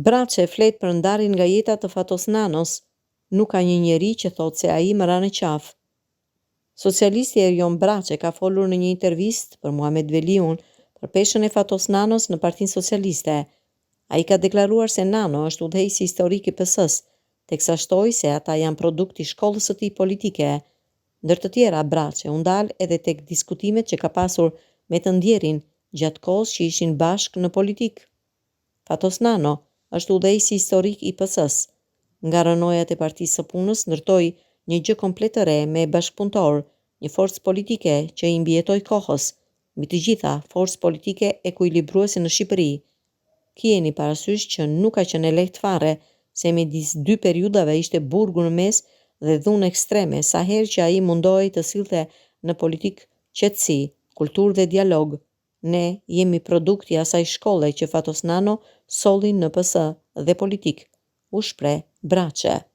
Braçe flet për ndarjen nga jeta të Fatos Nanos. Nuk ka një njeri që thotë se ai më ra në qafë. Socialisti Erion Braçe ka folur në një intervistë për Muhamet Veliun për peshën e Fatos Nanos në Partinë Socialiste. Ai ka deklaruar se Nano është udhëheqësi historik i PS-s, teksa shtoi se ata janë produkt i shkollës së tij politike. Ndër të tjera, Braçe u ndal edhe tek diskutimet që ka pasur me të ndjerin gjatë kohës që ishin bashkë në politikë. Fatos Nano është udhëheqësi historik i PS-s. Nga rënojat e Partisë së Punës ndërtoi një gjë komplet të re me bashkëpunëtor, një forcë politike që i mbijetoi kohës, mbi të gjitha forcë politike ekuilibruese në Shqipëri. Kiheni parasysh që nuk ka qenë lehtë fare, se midis dy periudhave ishte burgu në mes dhe dhunë ekstreme sa herë që ai mundohej të sillte në politikë qetësi, kulturë dhe dialog. Ne jemi produkt i asaj shkolle që Fatos Nano solli në PS dhe politikë, u shpreh Braçe.